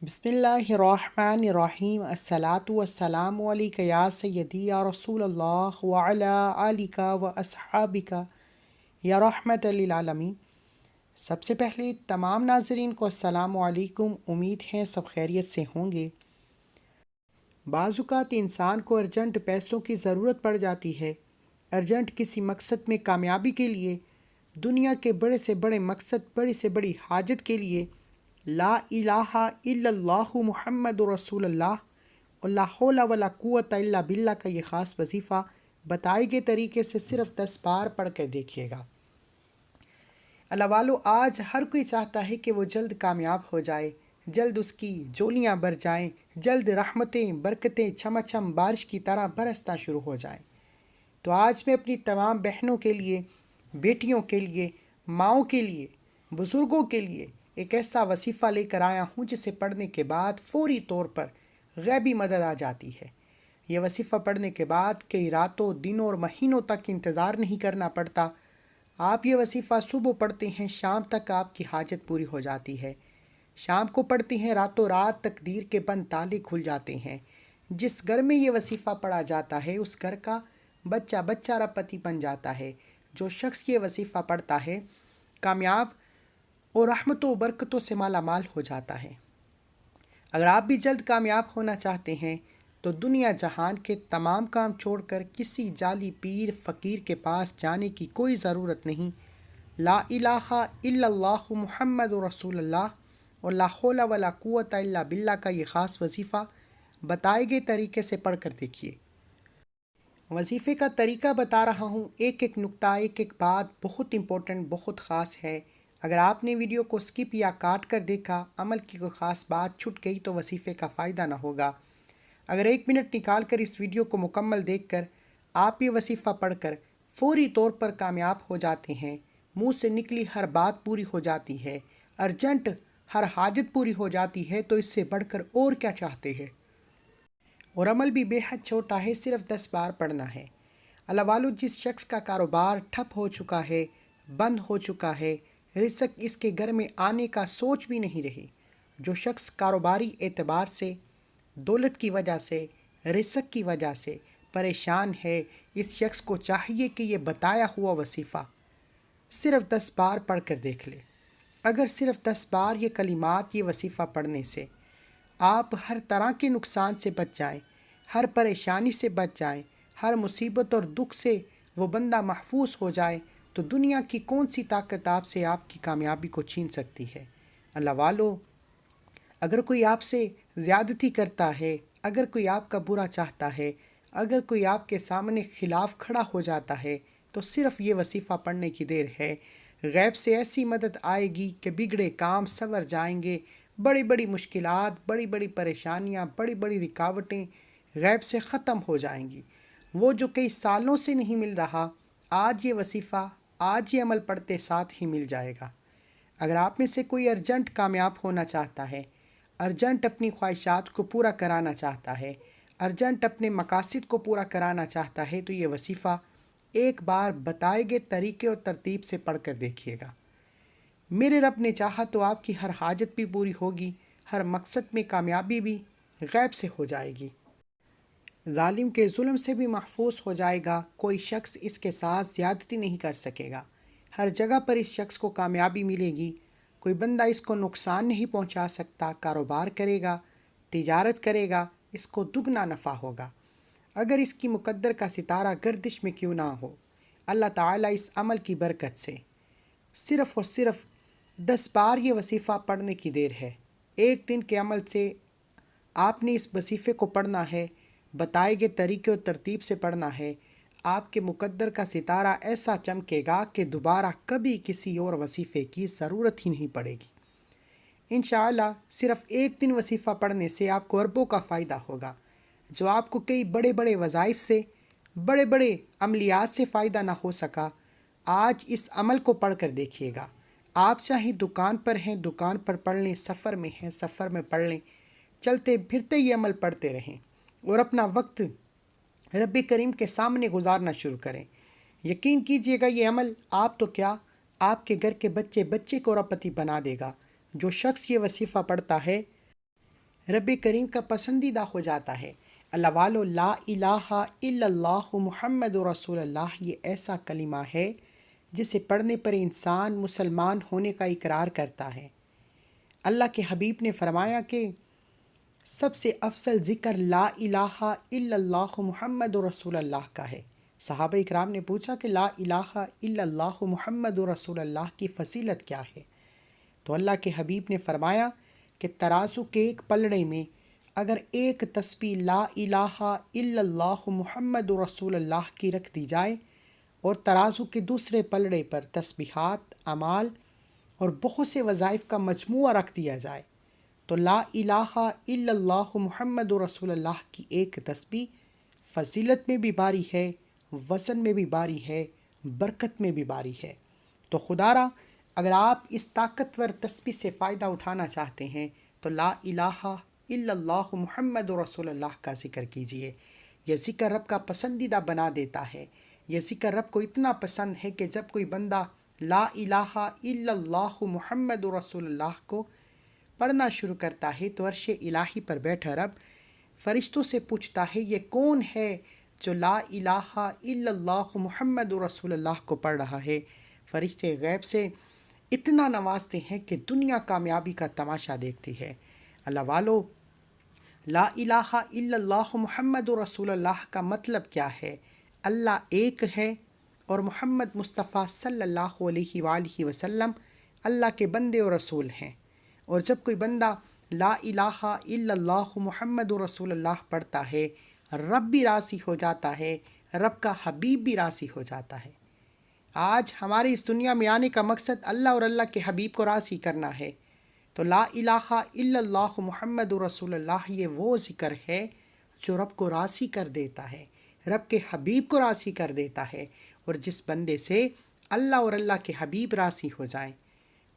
بسم اللہ الرحمن الرحیم الصلاۃ والسلام علیک یا سیدی یا رسول اللہ وعلی آلک و اصحابک یا رحمت للعالمین۔ سب سے پہلے تمام ناظرین کو السلام علیکم۔ امید ہے سب خیریت سے ہوں گے۔ بعض اوقات انسان کو ارجنٹ پیسوں کی ضرورت پڑ جاتی ہے، ارجنٹ کسی مقصد میں کامیابی کے لیے، دنیا کے بڑے سے بڑے مقصد، بڑی سے بڑی حاجت کے لیے۔ لا الہ الا اللہ محمد رسول اللہ اور لا حول ولا قوت الا باللہ کا یہ خاص وظیفہ بتائے گئے طریقے سے صرف 10 بار پڑھ کر دیکھیے گا۔ اللہ والو، آج ہر کوئی چاہتا ہے کہ وہ جلد کامیاب ہو جائے، جلد اس کی جولیاں بھر جائیں، جلد رحمتیں برکتیں چھم بارش کی طرح برسنا شروع ہو جائیں۔ تو آج میں اپنی تمام بہنوں کے لیے، بیٹیوں کے لیے، ماؤں کے لیے، بزرگوں کے لیے ایک ایسا وظیفہ لے کر آیا ہوں جسے پڑھنے کے بعد فوری طور پر غیبی مدد آ جاتی ہے۔ یہ وظیفہ پڑھنے کے بعد کئی راتوں، دنوں اور مہینوں تک انتظار نہیں کرنا پڑتا۔ آپ یہ وظیفہ صبح پڑھتے ہیں، شام تک آپ کی حاجت پوری ہو جاتی ہے۔ شام کو پڑھتے ہیں، راتوں رات تقدیر کے بند تالے کھل جاتے ہیں۔ جس گھر میں یہ وظیفہ پڑھا جاتا ہے اس گھر کا بچہ بچہ رپتی بن جاتا ہے۔ جو شخص یہ وظیفہ پڑھتا ہے کامیاب اور رحمتوں و برکتوں سے مالا مال ہو جاتا ہے۔ اگر آپ بھی جلد کامیاب ہونا چاہتے ہیں تو دنیا جہان کے تمام کام چھوڑ کر کسی جعلی پیر فقیر کے پاس جانے کی کوئی ضرورت نہیں۔ لا الہ الا اللہ محمد رسول اللہ اور لا حول ولا قوت الا باللہ کا یہ خاص وظیفہ بتائے گئے طریقے سے پڑھ کر دیکھیے۔ وظیفے کا طریقہ بتا رہا ہوں، ایک ایک نقطہ، ایک ایک بات بہت امپورٹنٹ، بہت خاص ہے۔ اگر آپ نے ویڈیو کو سکپ یا کاٹ کر دیکھا، عمل کی کوئی خاص بات چھٹ گئی تو وظیفے کا فائدہ نہ ہوگا۔ اگر 1 منٹ نکال کر اس ویڈیو کو مکمل دیکھ کر آپ یہ وظیفہ پڑھ کر فوری طور پر کامیاب ہو جاتے ہیں، منہ سے نکلی ہر بات پوری ہو جاتی ہے، ارجنٹ ہر حاجت پوری ہو جاتی ہے، تو اس سے بڑھ کر اور کیا چاہتے ہیں؟ اور عمل بھی بے حد چھوٹا ہے، صرف 10 بار پڑھنا ہے۔ اللہ والو، جس شخص کا کاروبار ٹھپ ہو چکا ہے، بند ہو چکا ہے، رزق اس کے گھر میں آنے کا سوچ بھی نہیں رہی، جو شخص کاروباری اعتبار سے، دولت کی وجہ سے، رزق کی وجہ سے پریشان ہے، اس شخص کو چاہیے کہ یہ بتایا ہوا وظیفہ صرف 10 بار پڑھ کر دیکھ لے۔ اگر صرف 10 بار یہ کلمات، یہ وظیفہ پڑھنے سے آپ ہر طرح کے نقصان سے بچ جائیں، ہر پریشانی سے بچ جائیں، ہر مصیبت اور دکھ سے وہ بندہ محفوظ ہو جائے، تو دنیا کی کون سی طاقت آپ سے آپ کی کامیابی کو چھین سکتی ہے؟ اللہ والو، اگر کوئی آپ سے زیادتی کرتا ہے، اگر کوئی آپ کا برا چاہتا ہے، اگر کوئی آپ کے سامنے خلاف کھڑا ہو جاتا ہے، تو صرف یہ وظیفہ پڑھنے کی دیر ہے۔ غیب سے ایسی مدد آئے گی کہ بگڑے کام سنور جائیں گے، بڑی بڑی مشکلات، بڑی بڑی پریشانیاں، بڑی بڑی رکاوٹیں غیب سے ختم ہو جائیں گی۔ وہ جو کئی سالوں سے نہیں مل رہا، آج یہ وظیفہ، آج یہ عمل پڑھتے ساتھ ہی مل جائے گا۔ اگر آپ میں سے کوئی ارجنٹ کامیاب ہونا چاہتا ہے، ارجنٹ اپنی خواہشات کو پورا کرانا چاہتا ہے، ارجنٹ اپنے مقاصد کو پورا کرانا چاہتا ہے، تو یہ وظیفہ ایک بار بتائے گئے طریقے اور ترتیب سے پڑھ کر دیکھیے گا۔ میرے رب نے چاہا تو آپ کی ہر حاجت بھی پوری ہوگی، ہر مقصد میں کامیابی بھی غیب سے ہو جائے گی، ظالم کے ظلم سے بھی محفوظ ہو جائے گا، کوئی شخص اس کے ساتھ زیادتی نہیں کر سکے گا، ہر جگہ پر اس شخص کو کامیابی ملے گی، کوئی بندہ اس کو نقصان نہیں پہنچا سکتا، کاروبار کرے گا، تجارت کرے گا، اس کو دگنا نفع ہوگا، اگر اس کی مقدر کا ستارہ گردش میں کیوں نہ ہو۔ اللہ تعالیٰ اس عمل کی برکت سے صرف اور صرف 10 بار یہ وظیفہ پڑھنے کی دیر ہے۔ ایک دن کے عمل سے آپ نے اس وظیفے کو پڑھنا ہے، بتائے گئے طریقے اور ترتیب سے پڑھنا ہے، آپ کے مقدر کا ستارہ ایسا چمکے گا کہ دوبارہ کبھی کسی اور وظیفے کی ضرورت ہی نہیں پڑے گی۔ انشاءاللہ صرف ایک دن وظیفہ پڑھنے سے آپ کو اربوں کا فائدہ ہوگا۔ جو آپ کو کئی بڑے بڑے وظائف سے، بڑے بڑے عملیات سے فائدہ نہ ہو سکا، آج اس عمل کو پڑھ کر دیکھیے گا۔ آپ چاہے دکان پر ہیں، دکان پر پڑھ لیں، سفر میں ہیں، سفر میں پڑھ لیں، چلتے پھرتے یہ عمل پڑھتے رہیں اور اپنا وقت رب کریم کے سامنے گزارنا شروع کریں۔ یقین کیجئے گا یہ عمل آپ تو کیا، آپ کے گھر کے بچے بچے کو رپتی بنا دے گا۔ جو شخص یہ وظیفہ پڑھتا ہے رب کریم کا پسندیدہ ہو جاتا ہے۔ اللہ والو، لا الہ الا اللہ محمد رسول اللہ یہ ایسا کلمہ ہے جسے پڑھنے پر انسان مسلمان ہونے کا اقرار کرتا ہے۔ اللہ کے حبیب نے فرمایا کہ سب سے افضل ذکر لا الہ الا اللہ محمد رسول اللہ کا ہے۔ صحابہ اکرام نے پوچھا کہ لا الہ الا اللہ محمد رسول اللہ کی فضیلت کیا ہے؟ تو اللہ کے حبیب نے فرمایا کہ ترازو کے ایک پلڑے میں اگر ایک تسبیح لا الہ الا اللہ محمد رسول اللہ کی رکھ دی جائے اور ترازو کے دوسرے پلڑے پر تسبیحات، اعمال اور بہت سے وظائف کا مجموعہ رکھ دیا جائے تو لا الہ الا اللہ محمد رسول اللہ کی ایک تسبیح فضیلت میں بھی باری ہے، وزن میں بھی باری ہے، برکت میں بھی باری ہے۔ تو خدا را اگر آپ اس طاقتور تسبیح سے فائدہ اٹھانا چاہتے ہیں تو لا الہ الا اللہ محمد رسول اللہ کا ذکر کیجئے۔ یہ ذکر رب کا پسندیدہ بنا دیتا ہے۔ یہ ذکر رب کو اتنا پسند ہے کہ جب کوئی بندہ لا الہ الا اللہ محمد رسول اللہ کو پڑھنا شروع کرتا ہے تو عرش الہی پر بیٹھا رب فرشتوں سے پوچھتا ہے یہ کون ہے جو لا الہ الا اللہ محمد رسول اللہ کو پڑھ رہا ہے۔ فرشتے غیب سے اتنا نوازتے ہیں کہ دنیا کامیابی کا تماشا دیکھتی ہے۔ اللہ والو، لا الہ الا اللہ محمد رسول اللہ کا مطلب کیا ہے؟ اللہ ایک ہے اور محمد مصطفیٰ صلی اللہ علیہ وآلہ وسلم اللہ کے بندے اور رسول ہیں۔ اور جب کوئی بندہ لا الہ الا اللہ محمد رسول اللہ پڑھتا ہے، رب بھی راضی ہو جاتا ہے، رب کا حبیب بھی راضی ہو جاتا ہے۔ آج ہمارے اس دنیا میں آنے کا مقصد اللہ اور اللہ کے حبیب کو راضی کرنا ہے۔ تو لا الہ الا اللہ محمد رسول اللہ یہ وہ ذکر ہے جو رب کو راضی کر دیتا ہے، رب کے حبیب کو راضی کر دیتا ہے۔ اور جس بندے سے اللہ اور اللہ کے حبیب راضی ہو جائیں،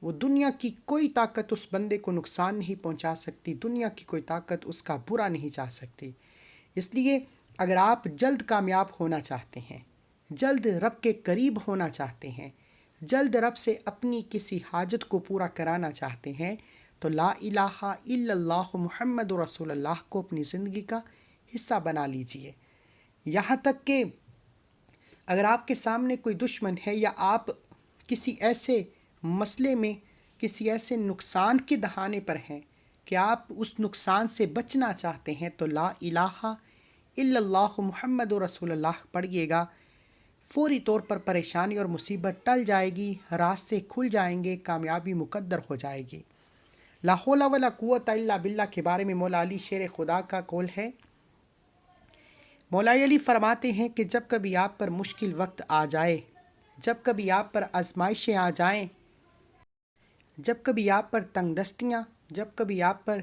وہ دنیا کی کوئی طاقت اس بندے کو نقصان نہیں پہنچا سکتی، دنیا کی کوئی طاقت اس کا برا نہیں چاہ سکتی۔ اس لیے اگر آپ جلد کامیاب ہونا چاہتے ہیں، جلد رب کے قریب ہونا چاہتے ہیں، جلد رب سے اپنی کسی حاجت کو پورا کرانا چاہتے ہیں تو لا الہ الا اللہ محمد رسول اللہ کو اپنی زندگی کا حصہ بنا لیجئے۔ یہاں تک کہ اگر آپ کے سامنے کوئی دشمن ہے یا آپ کسی ایسے مسئلے میں، کسی ایسے نقصان کے دہانے پر ہیں کہ آپ اس نقصان سے بچنا چاہتے ہیں تو لا الہ الا اللہ محمد رسول اللہ پڑھیے گا، فوری طور پر پریشانی اور مصیبت ٹل جائے گی، راستے کھل جائیں گے، کامیابی مقدر ہو جائے گی۔ لا حول ولا قوت الا باللہ کے بارے میں مولا علی شیر خدا کا قول ہے۔ مولا علی فرماتے ہیں کہ جب کبھی آپ پر مشکل وقت آ جائے، جب کبھی آپ پر آزمائشیں آ جائیں، جب کبھی آپ پر تنگ دستیاں، جب کبھی آپ پر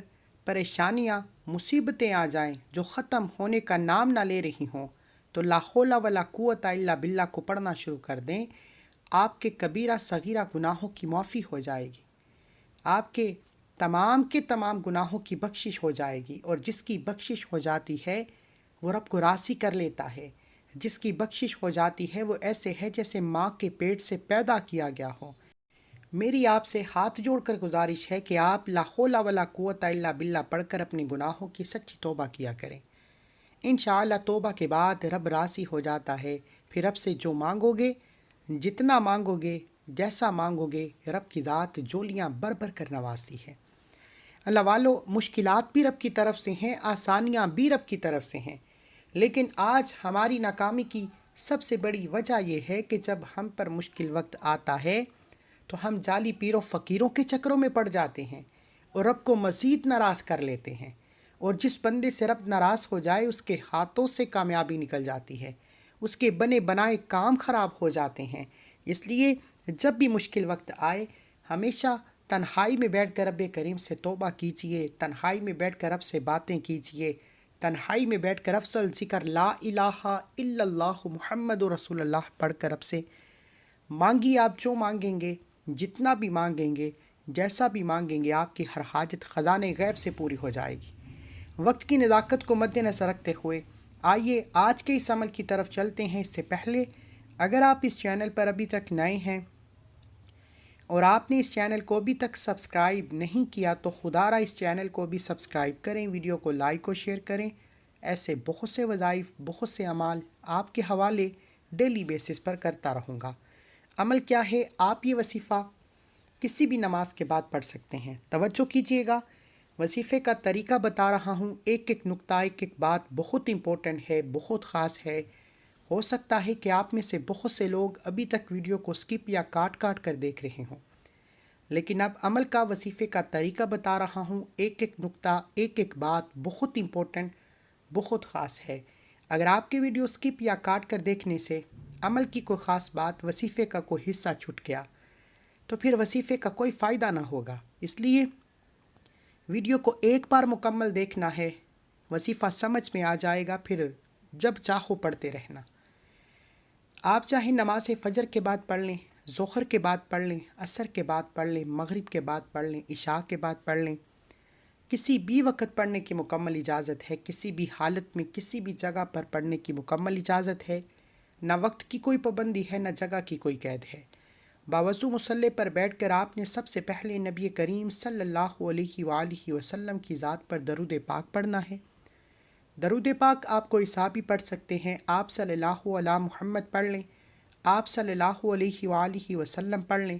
پریشانیاں، مصیبتیں آ جائیں جو ختم ہونے کا نام نہ لے رہی ہوں تو لا حول ولا قوت الا باللہ کو پڑھنا شروع کر دیں۔ آپ کے کبیرہ صغیرہ گناہوں کی معافی ہو جائے گی، آپ کے تمام گناہوں کی بخشش ہو جائے گی۔ اور جس کی بخشش ہو جاتی ہے وہ رب کو راضی کر لیتا ہے۔ جس کی بخشش ہو جاتی ہے وہ ایسے ہے جیسے ماں کے پیٹ سے پیدا کیا گیا ہو۔ میری آپ سے ہاتھ جوڑ کر گزارش ہے کہ آپ لا حول ولا قوت الا باللہ پڑھ کر اپنے گناہوں کی سچی توبہ کیا کریں۔ انشاءاللہ توبہ کے بعد رب راضی ہو جاتا ہے۔ پھر رب سے جو مانگو گے، جتنا مانگو گے، جیسا مانگو گے، رب کی ذات جولیاں بھر بھر کر نوازتی ہے۔ اللہ والو، مشکلات بھی رب کی طرف سے ہیں، آسانیاں بھی رب کی طرف سے ہیں، لیکن آج ہماری ناکامی کی سب سے بڑی وجہ یہ ہے کہ جب ہم پر مشکل وقت آتا ہے تو ہم جعلی پیر و فقیروں کے چکروں میں پڑ جاتے ہیں اور رب کو مزید ناراض کر لیتے ہیں۔ اور جس بندے سے رب ناراض ہو جائے اس کے ہاتھوں سے کامیابی نکل جاتی ہے، اس کے بنے بنائے کام خراب ہو جاتے ہیں۔ اس لیے جب بھی مشکل وقت آئے ہمیشہ تنہائی میں بیٹھ کر رب کریم سے توبہ کیجیے، تنہائی میں بیٹھ کر رب سے باتیں کیجیے، تنہائی میں بیٹھ کر افضل ذکر لا الہ الا اللہ محمد رسول اللہ پڑھ کر رب سے مانگیے۔ آپ جو مانگیں گے، جتنا بھی مانگیں گے، جیسا بھی مانگیں گے، آپ کی ہر حاجت خزانے غیب سے پوری ہو جائے گی۔ وقت کی نزاکت کو مد نظر رکھتے ہوئے آئیے آج کے اس عمل کی طرف چلتے ہیں۔ اس سے پہلے اگر آپ اس چینل پر ابھی تک نئے ہیں، اور آپ نے اس چینل کو ابھی تک سبسکرائب نہیں کیا تو خدا را اس چینل کو بھی سبسکرائب کریں، ویڈیو کو لائک اور شیئر کریں۔ ایسے بہت سے وظائف، بہت سے اعمال آپ کے حوالے ڈیلی بیسس پر کرتا رہوں گا۔ عمل کیا ہے؟ آپ یہ وظیفہ کسی بھی نماز کے بعد پڑھ سکتے ہیں۔ توجہ کیجئے گا، وظیفے کا طریقہ بتا رہا ہوں، ایک ایک نقطہ، ایک ایک بات بہت امپورٹنٹ ہے، بہت خاص ہے۔ ہو سکتا ہے کہ آپ میں سے بہت سے لوگ ابھی تک ویڈیو کو سکپ یا کاٹ کاٹ کر دیکھ رہے ہوں، لیکن اب عمل کا، وظیفے کا طریقہ بتا رہا ہوں، ایک ایک نقطہ، ایک ایک بات بہت امپورٹنٹ، بہت خاص ہے۔ اگر آپ کے ویڈیو سکپ یا کاٹ کر دیکھنے سے عمل کی کوئی خاص بات، وظیفے کا کوئی حصہ چھوٹ گیا تو پھر وظیفے کا کوئی فائدہ نہ ہوگا۔ اس لیے ویڈیو کو ایک بار مکمل دیکھنا ہے، وظیفہ سمجھ میں آ جائے گا، پھر جب چاہو پڑھتے رہنا۔ آپ چاہے نماز فجر کے بعد پڑھ لیں، ظہر کے بعد پڑھ لیں، عصر کے بعد پڑھ لیں، مغرب کے بعد پڑھ لیں، عشاء کے بعد پڑھ لیں، کسی بھی وقت پڑھنے کی مکمل اجازت ہے، کسی بھی حالت میں کسی بھی جگہ پر پڑھنے کی مکمل اجازت ہے۔ نہ وقت کی کوئی پابندی ہے، نہ جگہ کی کوئی قید ہے۔ باوضو مصلی پر بیٹھ کر آپ نے سب سے پہلے نبی کریم صلی اللہ علیہ وآلہ وسلم کی ذات پر درود پاک پڑھنا ہے۔ درود پاک آپ کوئی سا بھی پڑھ سکتے ہیں۔ آپ صلی اللہ علیہ محمد پڑھ لیں، آپ صلی اللہ علیہ وآلہ وسلم پڑھ لیں،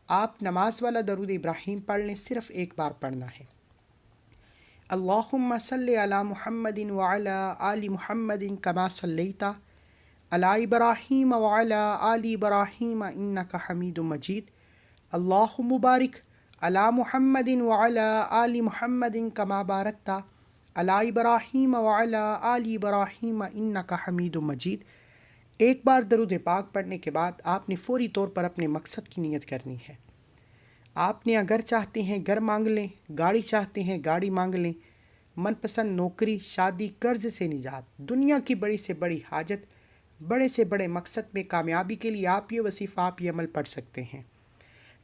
آپ نماز والا درود ابراہیم پڑھ لیں، صرف ایک بار پڑھنا ہے۔ اللہم صلی علی محمد وعلی آل محمد کما صلیت علی ابراہیم وعلی آل ابراہیم انک حمید مجید۔ اللہم بارک علی محمد وعلی آل محمد کما بارکت علی ابراہیم وعلی آل ابراہیم انک حمید مجید۔ ایک بار درود پاک پڑھنے کے بعد آپ نے فوری طور پر اپنے مقصد کی نیت کرنی ہے۔ آپ نے اگر چاہتے ہیں گھر مانگ لیں، گاڑی چاہتے ہیں گاڑی مانگ لیں، من پسند نوکری، شادی، قرض سے نجات، دنیا کی بڑی سے بڑی حاجت، بڑے سے بڑے مقصد میں کامیابی کے لیے آپ یہ وظیفہ، آپ یہ عمل پڑھ سکتے ہیں۔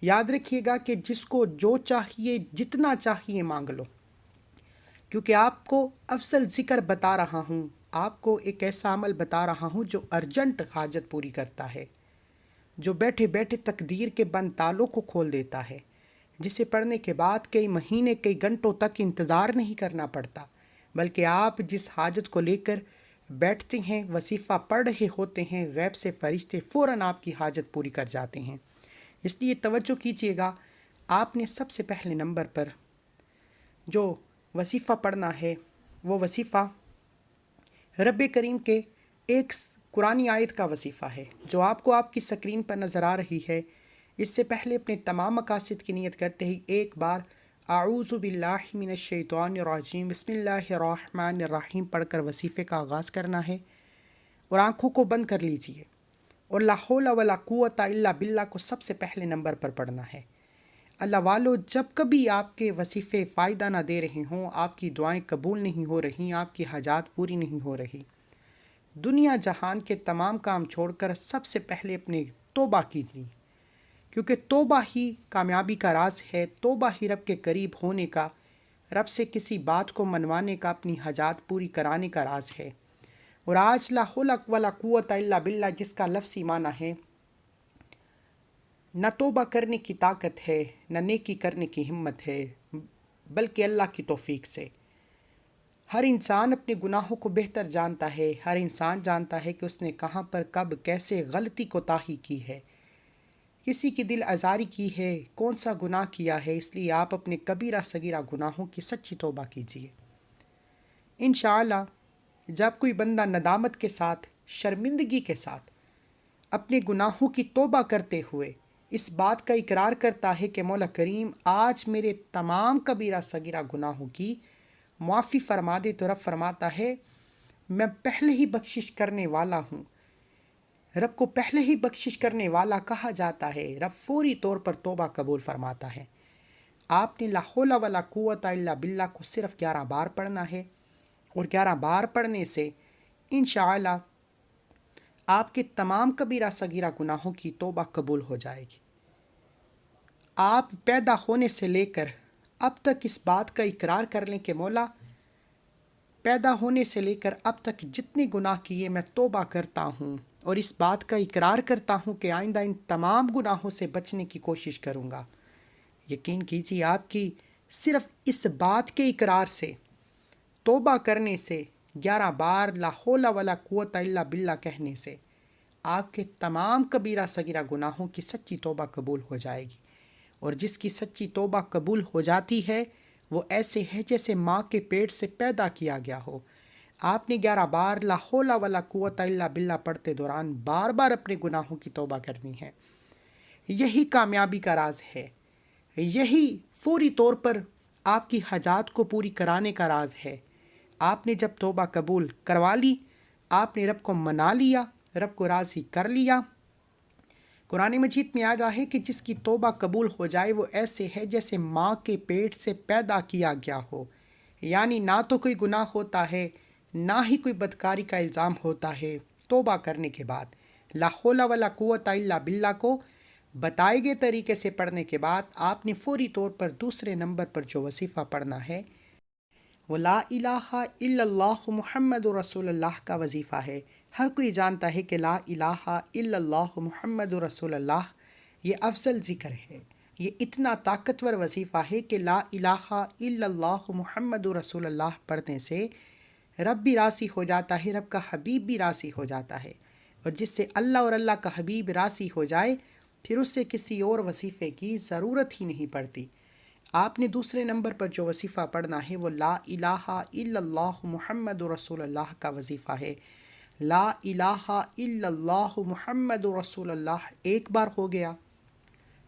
یاد رکھیے گا کہ جس کو جو چاہیے، جتنا چاہیے مانگ لو، کیونکہ آپ کو افضل ذکر بتا رہا ہوں، آپ کو ایک ایسا عمل بتا رہا ہوں جو ارجنٹ حاجت پوری کرتا ہے، جو بیٹھے بیٹھے تقدیر کے بند تالوں کو کھول دیتا ہے، جسے پڑھنے کے بعد کئی مہینے، کئی گھنٹوں تک انتظار نہیں کرنا پڑتا، بلکہ آپ جس حاجت کو لے کر بیٹھتے ہیں، وظیفہ پڑھ رہے ہوتے ہیں، غیب سے فرشتے فوراً آپ کی حاجت پوری کر جاتے ہیں۔ اس لیے توجہ کیجیے گا، آپ نے سب سے پہلے نمبر پر جو وظیفہ پڑھنا ہے، وہ وظیفہ رب کریم کے ایک قرآنی آیت کا وظیفہ ہے، جو آپ کو آپ کی سکرین پر نظر آ رہی ہے۔ اس سے پہلے اپنے تمام مقاصد کی نیت کرتے ہی ایک بار اعوذ باللہ من الشیطان الرجیم بسم اللہ الرحمن الرحیم پڑھ کر وظیفے کا آغاز کرنا ہے، اور آنکھوں کو بند کر لیجئے، اور لا حول ولا قوت الا باللہ کو سب سے پہلے نمبر پر پڑھنا ہے۔ اللہ والو، جب کبھی آپ کے وظیفے فائدہ نہ دے رہے ہوں، آپ کی دعائیں قبول نہیں ہو رہی، آپ کی حاجات پوری نہیں ہو رہی، دنیا جہان کے تمام کام چھوڑ کر سب سے پہلے اپنے توبہ کیجیے، کیونکہ توبہ ہی کامیابی کا راز ہے، توبہ ہی رب کے قریب ہونے کا، رب سے کسی بات کو منوانے کا، اپنی حاجات پوری کرانے کا راز ہے۔ اور آج لا حول ولا قوت الا باللہ، جس کا لفظی معنی ہے نہ توبہ کرنے کی طاقت ہے، نہ نیکی کرنے کی ہمت ہے، بلکہ اللہ کی توفیق سے۔ ہر انسان اپنے گناہوں کو بہتر جانتا ہے، ہر انسان جانتا ہے کہ اس نے کہاں پر، کب، کیسے غلطی کوتاہی کی ہے، کسی کی دل آزاری کی ہے، کون سا گناہ کیا ہے۔ اس لیے آپ اپنے کبیرہ صغیرہ گناہوں کی سچی توبہ کیجیے۔ انشاءاللہ جب کوئی بندہ ندامت کے ساتھ، شرمندگی کے ساتھ اپنے گناہوں کی توبہ کرتے ہوئے اس بات کا اقرار کرتا ہے کہ مولا کریم آج میرے تمام کبیرہ صغیرہ گناہوں کی معافی فرما دے، تو رب فرماتا ہے میں پہلے ہی بخشش کرنے والا ہوں۔ رب کو پہلے ہی بخشش کرنے والا کہا جاتا ہے، رب فوری طور پر توبہ قبول فرماتا ہے۔ آپ نے لا حول ولا قوت الا باللہ کو صرف 11 بار پڑھنا ہے، اور 11 بار پڑھنے سے انشاءاللہ آپ کے تمام کبیرہ صغیرہ گناہوں کی توبہ قبول ہو جائے گی۔ آپ پیدا ہونے سے لے کر اب تک اس بات کا اقرار کر لیں کہ مولا پیدا ہونے سے لے کر اب تک جتنے گناہ کیے میں توبہ کرتا ہوں، اور اس بات کا اقرار کرتا ہوں کہ آئندہ ان تمام گناہوں سے بچنے کی کوشش کروں گا۔ یقین کیجیے آپ کی صرف اس بات کے اقرار سے، توبہ کرنے سے، 11 بار لا حول ولا قوت الا باللہ کہنے سے آپ کے تمام کبیرہ صغیرہ گناہوں کی سچی توبہ قبول ہو جائے گی۔ اور جس کی سچی توبہ قبول ہو جاتی ہے وہ ایسے ہے جیسے ماں کے پیٹ سے پیدا کیا گیا ہو۔ آپ نے 11 بار لا حول ولا قوت الا باللہ پڑھتے دوران بار بار اپنے گناہوں کی توبہ کرنی ہے۔ یہی کامیابی کا راز ہے، یہی فوری طور پر آپ کی حاجات کو پوری کرانے کا راز ہے۔ آپ نے جب توبہ قبول کروا لی، آپ نے رب کو منا لیا، رب کو راضی کر لیا۔ قرآن مجید میں آیا ہے کہ جس کی توبہ قبول ہو جائے وہ ایسے ہے جیسے ماں کے پیٹ سے پیدا کیا گیا ہو، یعنی نہ تو کوئی گناہ ہوتا ہے نہ ہی کوئی بدکاری کا الزام ہوتا ہے۔ توبہ کرنے کے بعد لا حول ولا قوت الا باللہ کو بتائے گئے طریقے سے پڑھنے کے بعد آپ نے فوری طور پر دوسرے نمبر پر جو وظیفہ پڑھنا ہے وہ لا الہ الا اللہ محمد رسول اللہ کا وظیفہ ہے۔ ہر کوئی جانتا ہے کہ لا الہ الا اللہ محمد رسول اللہ یہ افضل ذکر ہے، یہ اتنا طاقتور وظیفہ ہے کہ لا الہ الا اللہ محمد رسول اللہ پڑھنے سے رب بھی راضی ہو جاتا ہے، رب کا حبیب بھی راضی ہو جاتا ہے، اور جس سے اللہ اور اللہ کا حبیب راضی ہو جائے پھر اس سے کسی اور وظیفے کی ضرورت ہی نہیں پڑتی۔ آپ نے دوسرے نمبر پر جو وظیفہ پڑھنا ہے وہ لا الہ الا اللہ محمد رسول اللہ کا وظیفہ ہے۔ لا الہ الا اللہ محمد رسول اللہ ایک بار ہو گیا،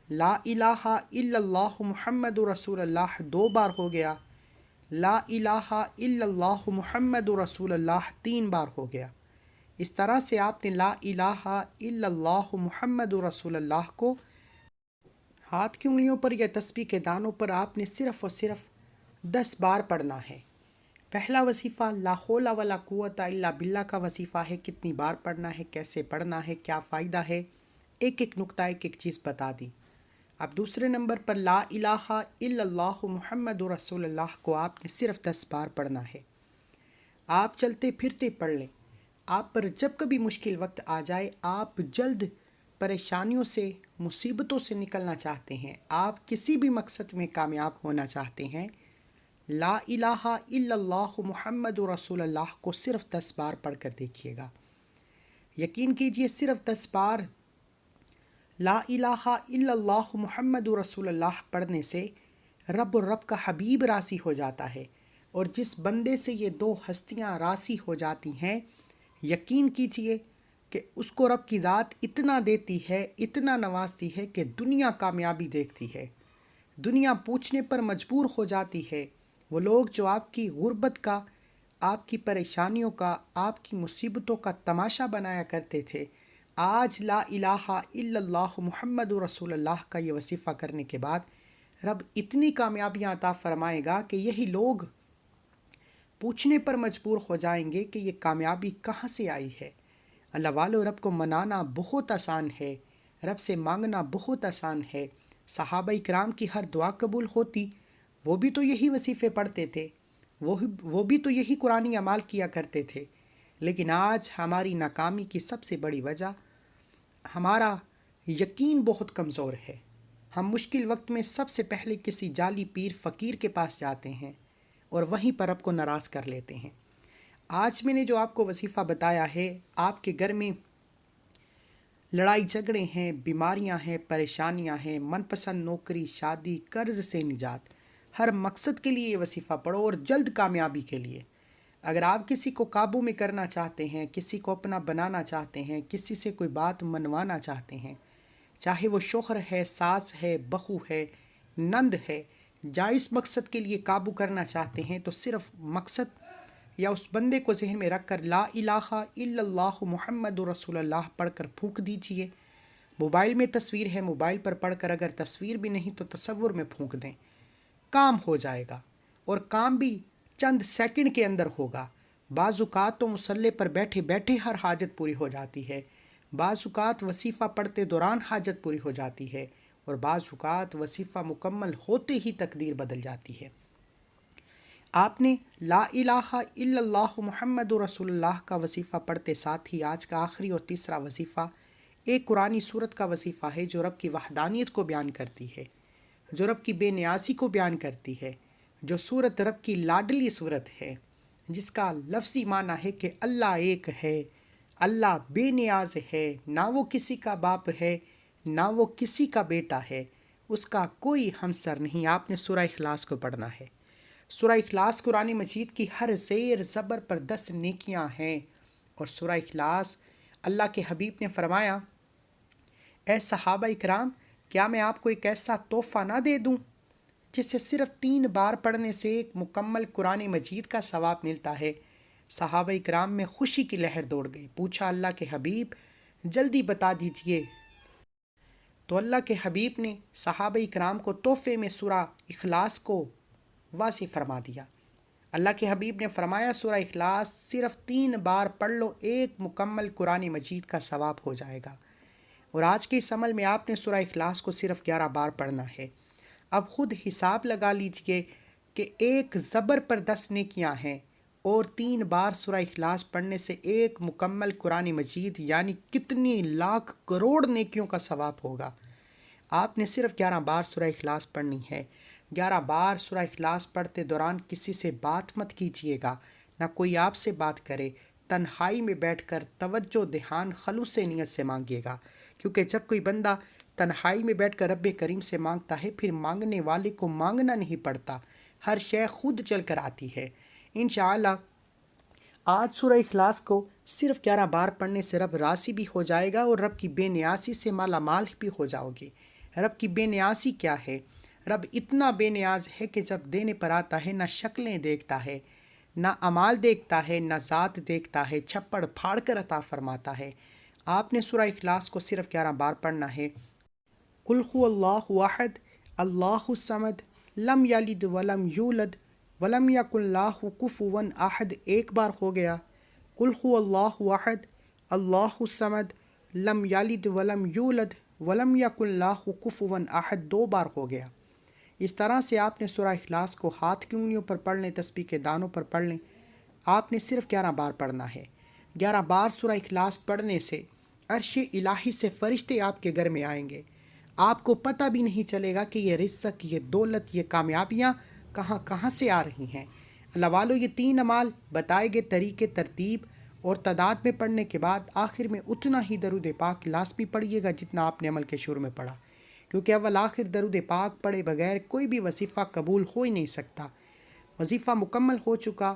لا الہ الا اللہ محمد رسول اللہ 2 بار ہو گیا، لا الہ الا اللہ محمد رسول اللہ 3 بار ہو گیا۔ اس طرح سے آپ نے لا الہ الا اللہ محمد رسول اللہ کو ہاتھ کی انگلیوں پر یا تسبیح کے دانوں پر آپ نے صرف اور صرف 10 بار پڑھنا ہے۔ پہلا وظیفہ لا حول ولا قوت الا باللہ کا وظیفہ ہے، کتنی بار پڑھنا ہے، کیسے پڑھنا ہے، کیا فائدہ ہے، ایک ایک نقطہ ایک ایک چیز بتا دی۔ اب دوسرے نمبر پر لا الہ الا اللہ محمد رسول اللہ کو آپ نے صرف 10 بار پڑھنا ہے۔ آپ چلتے پھرتے پڑھ لیں، آپ پر جب کبھی مشکل وقت آ جائے، آپ جلد پریشانیوں سے، مصیبتوں سے نکلنا چاہتے ہیں، آپ کسی بھی مقصد میں کامیاب ہونا چاہتے ہیں، لا الہ الا اللہ محمد رسول اللہ کو صرف 10 بار پڑھ کر دیکھیے گا۔ یقین کیجئے صرف 10 بار لا الہ الا اللہ محمد رسول اللہ پڑھنے سے رب اور رب کا حبیب راضی ہو جاتا ہے، اور جس بندے سے یہ 2 ہستیاں راضی ہو جاتی ہیں، یقین کیجئے کہ اس کو رب کی ذات اتنا دیتی ہے، اتنا نوازتی ہے کہ دنیا کامیابی دیکھتی ہے، دنیا پوچھنے پر مجبور ہو جاتی ہے۔ وہ لوگ جو آپ کی غربت کا، آپ کی پریشانیوں کا، آپ کی مصیبتوں کا تماشا بنایا کرتے تھے، آج لا الہ الا اللہ محمد رسول اللہ کا یہ وظیفہ کرنے کے بعد رب اتنی کامیابیاں عطا فرمائے گا کہ یہی لوگ پوچھنے پر مجبور ہو جائیں گے کہ یہ کامیابی کہاں سے آئی ہے۔ اللہ والو، رب کو منانا بہت آسان ہے، رب سے مانگنا بہت آسان ہے۔ صحابہ کرام کی ہر دعا قبول ہوتی، وہ بھی تو یہی وظیفے پڑھتے تھے، وہ بھی تو یہی قرآنی اعمال کیا کرتے تھے، لیکن آج ہماری ناکامی کی سب سے بڑی وجہ ہمارا یقین بہت کمزور ہے۔ ہم مشکل وقت میں سب سے پہلے کسی جعلی پیر فقیر کے پاس جاتے ہیں اور وہیں پر رب کو ناراض کر لیتے ہیں۔ آج میں نے جو آپ کو وظیفہ بتایا ہے، آپ کے گھر میں لڑائی جھگڑے ہیں، بیماریاں ہیں، پریشانیاں ہیں، من پسند نوکری، شادی، قرض سے نجات، ہر مقصد کے لیے یہ وظیفہ پڑھو اور جلد کامیابی کے لیے۔ اگر آپ کسی کو قابو میں کرنا چاہتے ہیں، کسی کو اپنا بنانا چاہتے ہیں، کسی سے کوئی بات منوانا چاہتے ہیں، چاہے وہ شوہر ہے، ساس ہے، بہو ہے، نند ہے، جائز مقصد کے لیے قابو کرنا چاہتے ہیں تو صرف مقصد یا اس بندے کو ذہن میں رکھ کر لا الہ الا اللہ محمد رسول اللہ پڑھ کر پھونک دیجئے۔ موبائل میں تصویر ہے، موبائل پر پڑھ کر، اگر تصویر بھی نہیں تو تصور میں پھونک دیں، کام ہو جائے گا، اور کام بھی چند سیکنڈ کے اندر ہوگا۔ بعض اوقات تو مصلی پر بیٹھے بیٹھے ہر حاجت پوری ہو جاتی ہے، بعض اوقات وظیفہ پڑھتے دوران حاجت پوری ہو جاتی ہے، اور بعض اوقات وظیفہ مکمل ہوتے ہی تقدیر بدل جاتی ہے۔ آپ نے لا الہ الا اللہ محمد رسول اللہ کا وظیفہ پڑھتے ساتھ ہی آج کا آخری اور تیسرا وظیفہ ایک قرآنی صورت کا وظیفہ ہے جو رب کی وحدانیت کو بیان کرتی ہے، جو رب کی بے نیازی کو بیان کرتی ہے، جو صورت رب کی لاڈلی صورت ہے، جس کا لفظی معنی ہے کہ اللہ ایک ہے، اللہ بے نیاز ہے، نہ وہ کسی کا باپ ہے نہ وہ کسی کا بیٹا ہے، اس کا کوئی ہمسر نہیں۔ آپ نے سورہ اخلاص کو پڑھنا ہے۔ سورہ اخلاص قرآن مجید کی ہر زیر زبر پر 10 نیکیاں ہیں، اور سورہ اخلاص اللہ کے حبیب نے فرمایا، اے صحابہ اکرام، کیا میں آپ کو ایک ایسا تحفہ نہ دے دوں جسے صرف 3 بار پڑھنے سے ایک مکمل قرآن مجید کا ثواب ملتا ہے؟ صحابہ اکرام میں خوشی کی لہر دوڑ گئی، پوچھا اللہ کے حبیب جلدی بتا دیجئے۔ تو اللہ کے حبیب نے صحابہ اکرام کو تحفے میں سورہ اخلاص کو واضح فرما دیا۔ اللہ کے حبیب نے فرمایا، سورہ اخلاص صرف 3 بار پڑھ لو، ایک مکمل قرآن مجید کا ثواب ہو جائے گا۔ اور آج کے اس عمل میں آپ نے سورہ اخلاص کو صرف 11 بار پڑھنا ہے۔ اب خود حساب لگا لیجئے کہ ایک زبر پر 10 نیکیاں ہیں، اور 3 بار سورہ اخلاص پڑھنے سے ایک مکمل قرآن مجید یعنی کتنی لاکھ کروڑ نیکیوں کا ثواب ہوگا۔ آپ نے صرف 11 بار سورہ اخلاص پڑھنی ہے۔ 11 بار سورہ اخلاص پڑھتے دوران کسی سے بات مت کیجیے گا، نہ کوئی آپ سے بات کرے، تنہائی میں بیٹھ کر توجہ دھیان خلوص نیت سے مانگیے گا، کیونکہ جب کوئی بندہ تنہائی میں بیٹھ کر رب کریم سے مانگتا ہے، پھر مانگنے والے کو مانگنا نہیں پڑتا، ہر شے خود چل کر آتی ہے۔ انشاءاللہ آج سورہ اخلاص کو صرف 11 بار پڑھنے سے رب راضی بھی ہو جائے گا اور رب کی بے نیازی سے مالا مال بھی ہو جاؤ گے۔ رب کی بے نیازی کیا ہے؟ رب اتنا بے نیاز ہے کہ جب دینے پر آتا ہے نہ شکلیں دیکھتا ہے، نہ اعمال دیکھتا ہے، نہ ذات دیکھتا ہے، چھپڑ پھاڑ کر عطا فرماتا ہے۔ آپ نے سورہ اخلاص کو صرف 11 بار پڑھنا ہے۔ قل هو اللہ احد اللہ الصمد لم یلد ولم یولد ولم یکن لہ کفوا احد ایک بار ہو گیا۔ قل هو اللہ احد اللہ الصمد لم یلد ولم یولد ولم یکن لہ کفوا احد 2 بار ہو گیا۔ اس طرح سے آپ نے سورہ اخلاص کو ہاتھ کی انگلیوں پر پڑھ لیں، تسبیح کے دانوں پر پڑھ لیں۔ آپ نے صرف 11 بار پڑھنا ہے۔ 11 بار سورہ اخلاص پڑھنے سے عرش الہی سے فرشتے آپ کے گھر میں آئیں گے۔ آپ کو پتہ بھی نہیں چلے گا کہ یہ رزق، یہ دولت، یہ کامیابیاں کہاں سے آ رہی ہیں۔ اللہ والو، یہ 3 اعمال بتائے گئے طریقے، ترتیب اور تعداد میں پڑھنے کے بعد آخر میں اتنا ہی درود پاک لازمی پڑھیے گا جتنا آپ نے عمل کے شروع میں پڑھا، کیونکہ اول آخر درود پاک پڑھے بغیر کوئی بھی وظیفہ قبول ہو ہی نہیں سکتا۔ وظیفہ مکمل ہو چکا،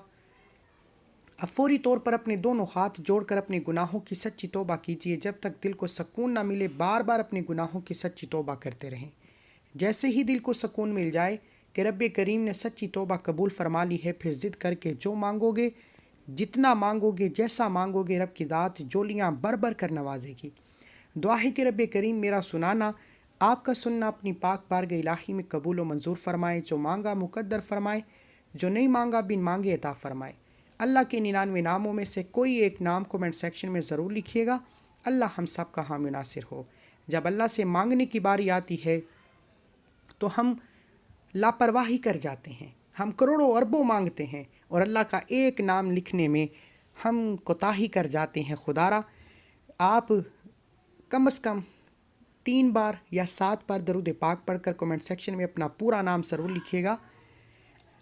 اب فوری طور پر اپنے دونوں ہاتھ جوڑ کر اپنے گناہوں کی سچی توبہ کیجیے۔ جب تک دل کو سکون نہ ملے بار بار اپنے گناہوں کی سچی توبہ کرتے رہیں۔ جیسے ہی دل کو سکون مل جائے کہ رب کریم نے سچی توبہ قبول فرما لی ہے، پھر ضد کر کے جو مانگو گے، جتنا مانگو گے، جیسا مانگو گے، رب کی ذات جولیاں بھر بھر کر نوازے گی۔ دعا ہے کہ رب کریم میرا سنانا، آپ کا سننا اپنی پاک بارگاہ الہی میں قبول و منظور فرمائے، جو مانگا مقدر فرمائے، جو نہیں مانگا بن مانگے عطا فرمائے۔ اللہ کے 99 ناموں میں سے کوئی ایک نام کومنٹ سیکشن میں ضرور لکھیے گا۔ اللہ ہم سب کا حامی ناصر ہو۔ جب اللہ سے مانگنے کی باری آتی ہے تو ہم لاپرواہی کر جاتے ہیں، ہم کروڑوں اربوں مانگتے ہیں اور اللہ کا ایک نام لکھنے میں ہم کوتاہی کر جاتے ہیں۔ خدارا آپ کم از کم 3 بار یا 7 بار درود پاک پڑھ کر کومنٹ سیکشن میں اپنا پورا نام ضرور لکھیے گا۔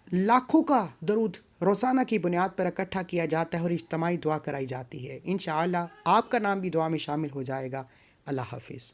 لاکھوں کا درود روزانہ کی بنیاد پر اکٹھا کیا جاتا ہے اور اجتماعی دعا کرائی جاتی ہے۔ انشاءاللہ آپ کا نام بھی دعا میں شامل ہو جائے گا۔ اللہ حافظ۔